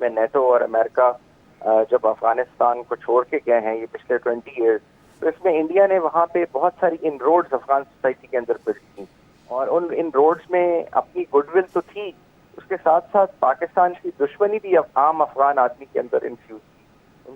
جس میں نیٹو اور امریکہ جب افغانستان کو چھوڑ کے گئے ہیں یہ پچھلے 20 ایئرز، تو اس میں انڈیا نے وہاں پہ بہت ساری ان روڈز افغان سوسائٹی کے اندر بلڈ کی، اور ان روڈز میں اپنی گڈ ول تو تھی، اس کے ساتھ ساتھ پاکستان کی دشمنی بھی عام افغان آدمی کے اندر انفیوز تھی۔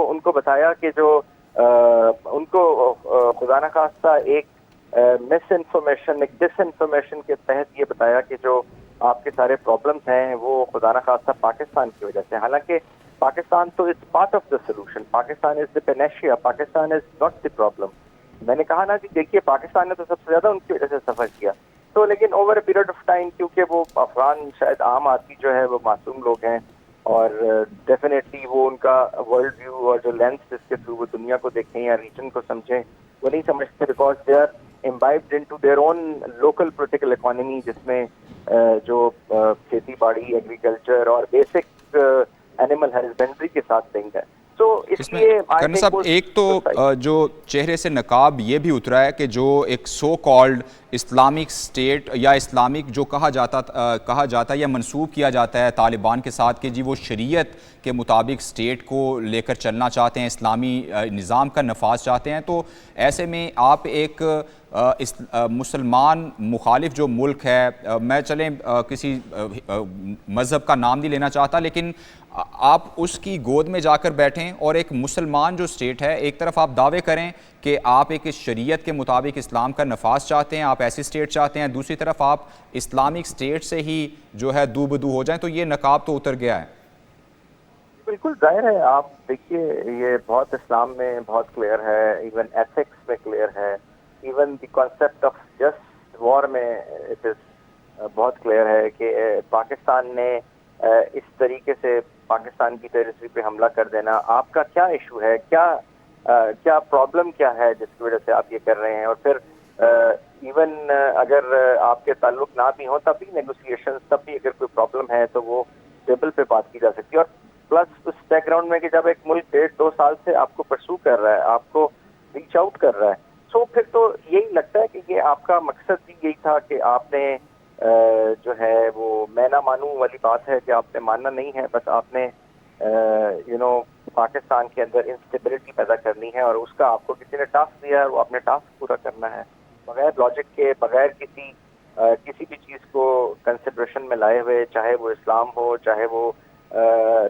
ان کو بتایا کہ جو ان کو خدا نخواستہ ایک مس انفارمیشن، ایک ڈس انفارمیشن کے تحت یہ بتایا کہ جو آپ کے سارے پرابلمس ہیں وہ خدا نخواستہ پاکستان کی وجہ سے، حالانکہ پاکستان تو is part of the solution, Pakistan is the panacea, Pakistan is not the problem. میں نے کہا نا کہ دیکھیے پاکستان نے تو سب سے زیادہ ان کی وجہ سے سفر کیا، تو لیکن over a period of time کیونکہ وہ افغان شاید عام آدمی جو ہے وہ معصوم لوگ ہیں، اور ڈیفینیٹلی وہ ان کا ورلڈ ویو اور جو لینس جس کے تھرو وہ دنیا کو دیکھیں یا ریجن کو سمجھیں وہ نہیں سمجھتے، because they are imbibed into their own local political economy, جس میں جو کھیتی باڑی، ایگریکلچر اور بیسک اینیمل ہسبینڈری کے ساتھ لنک ہے۔ تو اس میں لیے کرنا صاحب ایک تو جو چہرے سے نقاب یہ بھی اترا ہے کہ جو ایک سو کالڈ اسلامک سٹیٹ یا اسلامک جو کہا جاتا ہے یا منسوب کیا جاتا ہے طالبان کے ساتھ کہ جی وہ شریعت کے مطابق سٹیٹ کو لے کر چلنا چاہتے ہیں، اسلامی نظام کا نفاذ چاہتے ہیں، تو ایسے میں آپ ایک مسلمان مخالف جو ملک ہے، میں چلیں کسی مذہب کا نام نہیں لینا چاہتا، لیکن آپ اس کی گود میں جا کر بیٹھیں اور ایک مسلمان جو سٹیٹ ہے، ایک طرف آپ دعوے کریں کہ آپ ایک شریعت کے مطابق اسلام کا نفاذ چاہتے ہیں، آپ ایسی سٹیٹ چاہتے ہیں، دوسری طرف آپ اسلامک سٹیٹ سے ہی جو ہے دو بدو ہو جائیں، تو یہ نقاب تو اتر گیا ہے۔ بالکل ظاہر ہے، آپ دیکھیے یہ بہت اسلام میں بہت کلیئر ہے، ایون ایتھکس میں کلیئر ہے، even the concept of just war میں اٹ از بہت کلیئر ہے کہ پاکستان نے اس طریقے سے پاکستان کی ٹیریٹری پہ حملہ کر دینا، آپ کا کیا ایشو ہے، کیا پرابلم کیا ہے جس کی وجہ سے آپ یہ کر رہے ہیں، اور پھر ایون اگر آپ کے تعلق نہ بھی ہوں تب بھی نیگوسیشنز، تب بھی اگر کوئی پرابلم ہے تو وہ ٹیبل پہ بات کی جا سکتی ہے، اور پلس اس بیک گراؤنڈ میں کہ جب ایک ملک 1.5-2 سال سے آپ کو پرسو کر رہا ہے، آپ کو ریچ آؤٹ کر رہا ہے، سو پھر تو یہی لگتا ہے کہ یہ آپ کا مقصد بھی یہی تھا کہ آپ نے جو ہے وہ میں نہ مانوں والی بات ہے کہ آپ نے ماننا نہیں ہے، بس آپ نے پاکستان کے اندر انسٹیبلٹی پیدا کرنی ہے، اور اس کا آپ کو کسی نے ٹاسک دیا ہے، وہ اپنے ٹاسک پورا کرنا ہے بغیر لاجک کے، بغیر کسی بھی چیز کو کنسیڈریشن میں لائے ہوئے، چاہے وہ اسلام ہو، چاہے وہ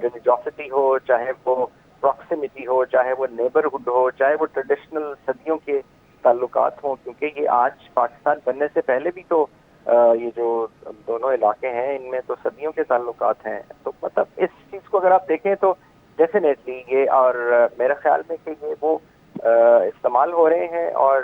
ریلیجوسٹی ہو، چاہے وہ پراکسیمٹی ہو، چاہے وہ نیبرہڈ ہو، چاہے وہ ٹریڈیشنل صدیوں کے تعلقات ہوں، کیونکہ یہ آج پاکستان بننے سے پہلے بھی تو یہ جو دونوں علاقے ہیں ان میں تو صدیوں کے تعلقات ہیں، تو مطلب اس چیز کو اگر آپ دیکھیں تو ڈیفینیٹلی یہ، اور میرا خیال میں کہ یہ وہ استعمال ہو رہے ہیں، اور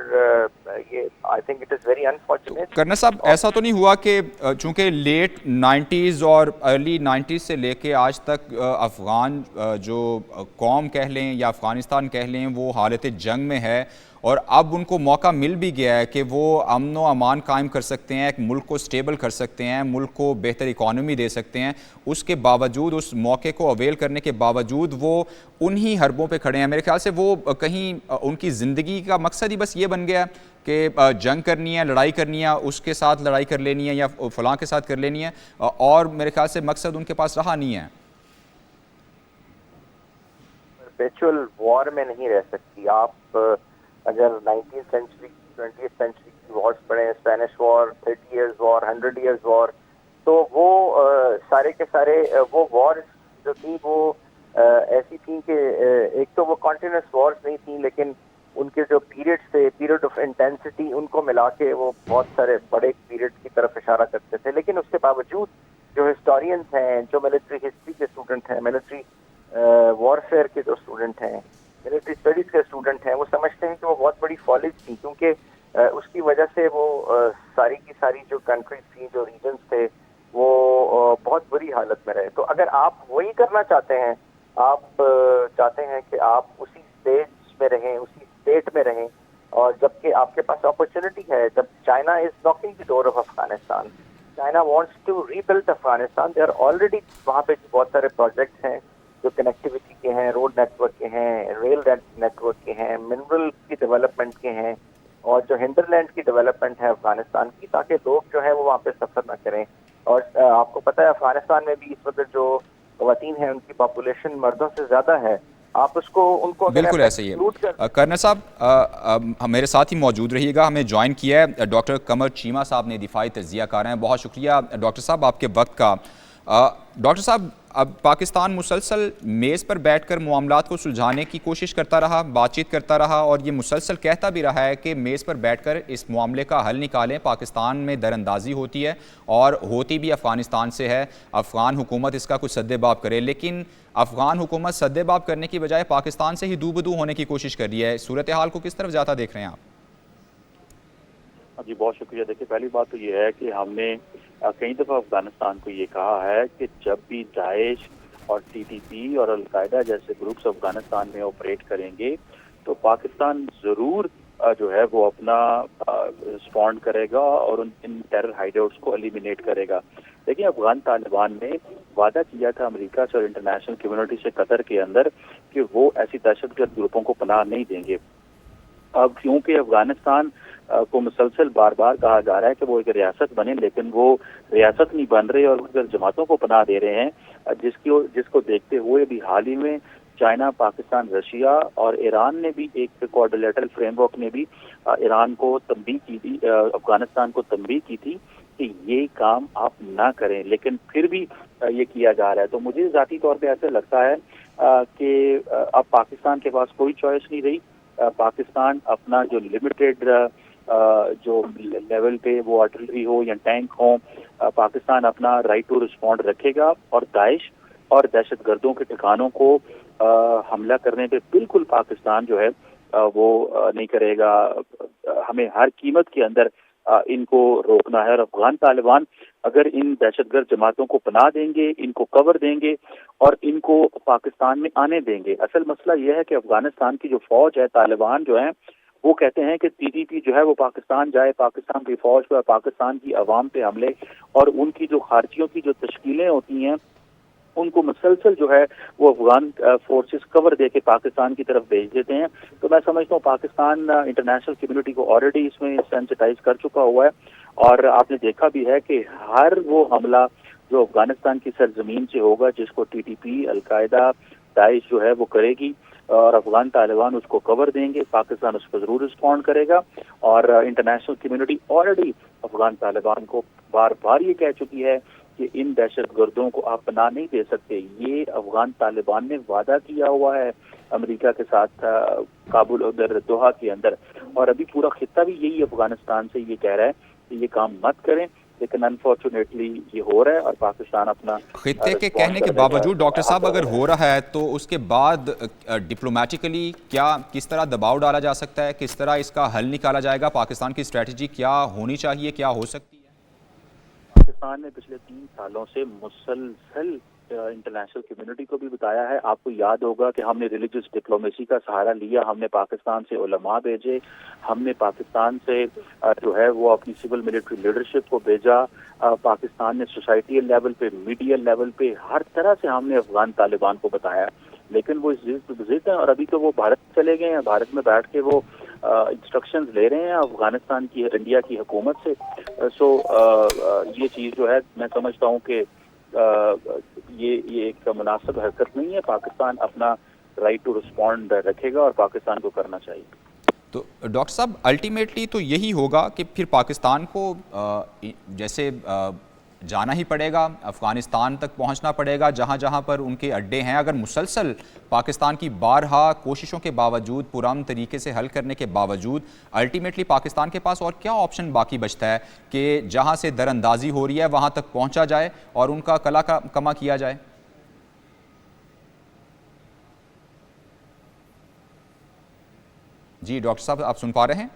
یہ I think it is very unfortunate. کرنا صاحب ایسا تو نہیں ہوا کہ چونکہ لیٹ 90s اور ارلی 90s سے لے کے آج تک افغان جو قوم کہہ لیں یا افغانستان کہہ لیں وہ حالت جنگ میں ہے، اور اب ان کو موقع مل بھی گیا ہے کہ وہ امن و امان قائم کر سکتے ہیں، ایک ملک کو سٹیبل کر سکتے ہیں، ملک کو بہتر اکانومی دے سکتے ہیں، اس کے باوجود، اس موقع کو اویل کرنے کے باوجود وہ انہی حربوں پہ کھڑے ہیں۔ میرے خیال سے وہ کہیں ان کی زندگی کا مقصد ہی بس یہ بن گیا کہ جنگ کرنی ہے، لڑائی کرنی ہے، اس کے ساتھ لڑائی کر لینی ہے یا فلاں کے ساتھ کر لینی ہے، اور میرے خیال سے مقصد ان کے پاس رہا نہیں ہے۔ پرپیچول وار میں نہیں رہ سکتی آپ، اگر 19th سینچری 20th سینچری کی وارز پڑھیں، اسپینش وار، 30 ایئرز وار، 100 ایئرز وار، تو وہ سارے کے سارے وہ وارز جو تھیں وہ ایسی تھیں کہ ایک تو وہ کنٹینیوس وارز نہیں تھیں، لیکن ان کے جو پیریڈز تھے، پیریڈ آف انٹینسٹی، ان کو ملا کے وہ بہت سارے بڑے پیریڈ کی طرف اشارہ کرتے تھے، لیکن اس کے باوجود جو ہسٹورینز ہیں، جو ملٹری ہسٹری کے اسٹوڈنٹ ہیں، ملٹری وارفیئر کے جو اسٹوڈنٹ ہیں، ملٹری اسٹڈیز کے اسٹوڈنٹ ہیں، وہ سمجھتے ہیں کہ وہ بہت بڑی فالج تھی، کیونکہ اس کی وجہ سے وہ ساری کی ساری جو کنٹریز تھیں، جو ریجنز تھے، وہ بہت بری حالت میں رہے۔ تو اگر آپ وہی کرنا چاہتے ہیں، آپ چاہتے ہیں کہ آپ اسی اسٹیج میں رہیں، اسی اسٹیٹ میں رہیں، اور جبکہ آپ کے پاس اپرچونٹی ہے، جب China is knocking the door of Afghanistan, China wants to rebuild Afghanistan, they are already وہاں پہ بہت سارے پروجیکٹس ہیں جو کنیکٹیوٹی کے ہیں، روڈ نیٹ ورک کے ہیں، ریل نیٹ ورک کے ہیں، منرل کی ڈیولپمنٹ کے ہیں، اور جو ہنڈرلینڈ کی ڈیولپمنٹ ہے افغانستان کی، تاکہ لوگ جو ہے وہ وہاں پہ سفر نہ کریں۔ اور آپ کو پتہ ہے افغانستان میں بھی اس وقت جو خواتین ہیں ان کی پاپولیشن مردوں سے زیادہ ہے. آپ اس کو ان کو بالکل ایسے ہی ہے. کرنل صاحب میرے ساتھ ہی موجود رہیے گا. ہمیں جوائن کیا ہے ڈاکٹر قمر چیمہ صاحب نے، دفاعی تجزیہ کار ہیں. بہت شکریہ ڈاکٹر صاحب آپ کے وقت کا. ڈاکٹر صاحب اب پاکستان مسلسل میز پر بیٹھ کر معاملات کو سلجھانے کی کوشش کرتا رہا، بات چیت کرتا رہا، اور یہ مسلسل کہتا بھی رہا ہے کہ میز پر بیٹھ کر اس معاملے کا حل نکالیں. پاکستان میں در اندازی ہوتی ہے اور ہوتی بھی افغانستان سے ہے. افغان حکومت اس کا کچھ سد باب کرے، لیکن افغان حکومت سد باب کرنے کی بجائے پاکستان سے ہی دو بدو ہونے کی کوشش کر رہی ہے. صورتحال کو کس طرف جاتا دیکھ رہے ہیں آپ؟ جی بہت شکریہ. دیکھیے پہلی بات تو یہ ہے کہ ہم نے کئی دفعہ افغانستان کو یہ کہا ہے کہ جب بھی داعش اور ٹی ٹی پی اور القاعدہ جیسے گروپس افغانستان میں آپریٹ کریں گے تو پاکستان ضرور جو ہے وہ اپنا رسپونڈ کرے گا اور ان ٹیرر ہائیڈ آؤٹس کو ایلیمینیٹ کرے گا. لیکن افغان طالبان نے وعدہ کیا تھا امریکہ سے اور انٹرنیشنل کمیونٹی سے قطر کے اندر کہ وہ ایسی دہشت گرد گروپوں کو پناہ نہیں دیں گے. اب کیونکہ افغانستان کو مسلسل بار بار کہا جا رہا ہے کہ وہ ایک ریاست بنے، لیکن وہ ریاست نہیں بن رہے اور جماعتوں کو پناہ دے رہے ہیں، جس کو دیکھتے ہوئے بھی حال ہی میں چائنا، پاکستان، رشیا اور ایران نے بھی ایک کوارڈریلیٹرل فریم ورک نے بھی ایران کو تنبیہ کی تھی، افغانستان کو تنبیہ کی تھی کہ یہ کام آپ نہ کریں، لیکن پھر بھی یہ کیا جا رہا ہے. تو مجھے ذاتی طور پہ ایسے لگتا ہے کہ اب پاکستان کے پاس کوئی چوائس نہیں رہی. پاکستان اپنا جو لمیٹیڈ جو لیول پہ وہ آرٹلری ہو یا ٹینک ہو، پاکستان اپنا رائٹ ٹو رسپونڈ رکھے گا اور داعش اور دہشت گردوں کے ٹھکانوں کو حملہ کرنے پہ بالکل پاکستان جو ہے وہ نہیں کرے گا. ہمیں ہر قیمت کے اندر ان کو روکنا ہے، اور افغان طالبان اگر ان دہشت گرد جماعتوں کو پناہ دیں گے، ان کو کور دیں گے اور ان کو پاکستان میں آنے دیں گے. اصل مسئلہ یہ ہے کہ افغانستان کی جو فوج ہے، طالبان جو ہیں وہ کہتے ہیں کہ ٹی ٹی پی جو ہے وہ پاکستان جائے، پاکستان کی فوج پہ، پاکستان کی عوام پہ حملے، اور ان کی جو خارجیوں کی جو تشکیلیں ہوتی ہیں ان کو مسلسل جو ہے وہ افغان فورسز کور دے کے پاکستان کی طرف بھیج دیتے ہیں. تو میں سمجھتا ہوں پاکستان انٹرنیشنل کمیونٹی کو آلریڈی اس میں سینسٹائز کر چکا ہوا ہے، اور آپ نے دیکھا بھی ہے کہ ہر وہ حملہ جو افغانستان کی سرزمین سے ہوگا جس کو ٹی ٹی پی، القاعدہ، داعش جو ہے وہ کرے گی اور افغان طالبان اس کو کور دیں گے، پاکستان اس کو ضرور رسپونڈ کرے گا. اور international community already Afghan Taliban کو بار بار یہ کہہ چکی ہے کہ ان دہشت گردوں کو آپ پناہ نہیں دے سکتے. یہ افغان طالبان نے وعدہ کیا ہوا ہے امریکہ کے ساتھ کابل ادھر دوحہ کے اندر، اور ابھی پورا خطہ بھی یہی افغانستان سے یہ کہہ رہا ہے کہ یہ کام مت کریں، لیکن انفارچونیٹلی یہ ہو رہا ہے اور پاکستان اپنا خطے کے کہنے کے باوجود ڈاکٹر صاحب اگر ہو رہا ہے تو اس کے بعد ڈپلومیٹیکلی کس طرح دباؤ ڈالا جا سکتا ہے، کس طرح اس کا حل نکالا جائے گا؟ پاکستان کی اسٹریٹجی کیا ہونی چاہیے، کیا ہو سکتی ہے؟ پاکستان نے پچھلے 3 سالوں سے مسلسل انٹرنیشنل کمیونٹی کو بھی بتایا ہے. آپ کو یاد ہوگا کہ ہم نے ریلیجس ڈپلومیسی کا سہارا لیا، ہم نے پاکستان سے علماء بھیجے، ہم نے پاکستان سے جو ہے وہ اپنی سول ملٹری لیڈرشپ کو بھیجا، پاکستان نے سوسائٹی لیول پہ، میڈیا لیول پہ، ہر طرح سے ہم نے افغان طالبان کو بتایا، لیکن وہ ضد ہیں اور ابھی تو وہ بھارت چلے گئے ہیں. بھارت میں بیٹھ کے وہ انسٹرکشنز لے رہے ہیں افغانستان کی، انڈیا کی حکومت سے. سو یہ چیز جو ہے میں سمجھتا ہوں کہ یہ ایک مناسب حرکت نہیں ہے. پاکستان اپنا رائٹ ٹو رسپونڈ رکھے گا اور پاکستان کو کرنا چاہیے. تو ڈاکٹر صاحب الٹیمیٹلی تو یہی ہوگا کہ پھر پاکستان کو جیسے جانا ہی پڑے گا، افغانستان تک پہنچنا پڑے گا جہاں جہاں پر ان کے اڈے ہیں. اگر مسلسل پاکستان کی بارہا کوششوں کے باوجود، پرامن طریقے سے حل کرنے کے باوجود، الٹیمیٹلی پاکستان کے پاس اور کیا آپشن باقی بچتا ہے کہ جہاں سے در اندازی ہو رہی ہے وہاں تک پہنچا جائے اور ان کا کلا کما کیا جائے؟ جی ڈاکٹر صاحب آپ سن پا رہے ہیں؟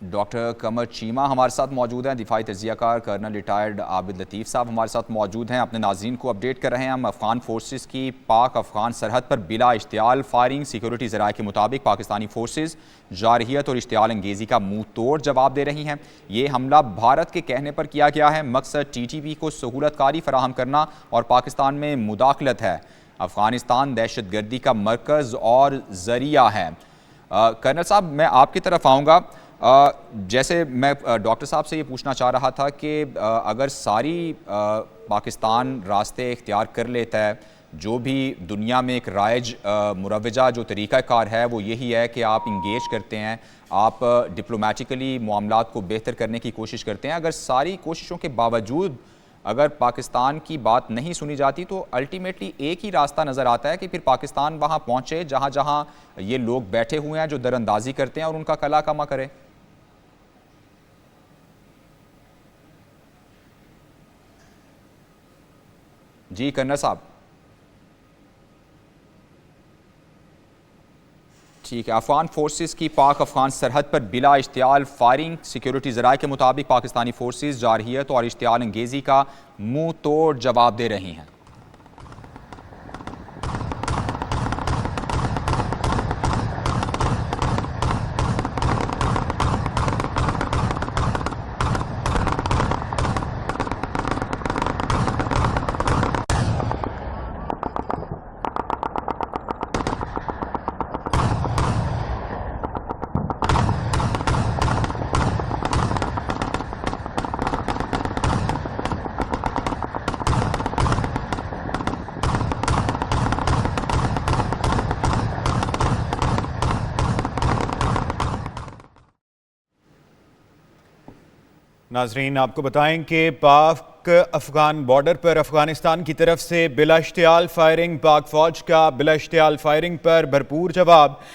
ڈاکٹر قمر چیمہ ہمارے ساتھ موجود ہیں، دفاعی تجزیہ کار کرنل ریٹائرڈ عابد لطیف صاحب ہمارے ساتھ موجود ہیں. اپنے ناظرین کو اپڈیٹ کر رہے ہیں ہم. افغان فورسز کی پاک افغان سرحد پر بلا اشتعال فائرنگ، سیکیورٹی ذرائع کے مطابق پاکستانی فورسز جارحیت اور اشتعال انگیزی کا منہ توڑ جواب دے رہی ہیں. یہ حملہ بھارت کے کہنے پر کیا گیا ہے. مقصد ٹی ٹی پی کو سہولت کاری فراہم کرنا اور پاکستان میں مداخلت ہے. افغانستان دہشت گردی کا مرکز اور ذریعہ ہے. کرنل صاحب میں آپ کی طرف آؤں گا. جیسے میں ڈاکٹر صاحب سے یہ پوچھنا چاہ رہا تھا کہ اگر ساری پاکستان راستے اختیار کر لیتا ہے، جو بھی دنیا میں ایک رائج مروجہ جو طریقہ کار ہے وہ یہی ہے کہ آپ انگیج کرتے ہیں، آپ ڈپلومیٹیکلی معاملات کو بہتر کرنے کی کوشش کرتے ہیں، اگر ساری کوششوں کے باوجود اگر پاکستان کی بات نہیں سنی جاتی تو الٹیمیٹلی ایک ہی راستہ نظر آتا ہے کہ پھر پاکستان وہاں پہنچے جہاں جہاں یہ لوگ بیٹھے ہوئے ہیں جو در اندازی کرتے ہیں اور ان کا کلا کما کرے. جی کرنل صاحب. ٹھیک ہے. افغان فورسز کی پاک افغان سرحد پر بلا اشتعال فائرنگ، سیکیورٹی ذرائع کے مطابق پاکستانی فورسز جارحیت اور اشتعال انگیزی کا منہ توڑ جواب دے رہی ہیں. ناظرین آپ کو بتائیں کہ پاک افغان بارڈر پر افغانستان کی طرف سے بلا اشتعال فائرنگ، پاک فوج کا بلا اشتعال فائرنگ پر بھرپور جواب.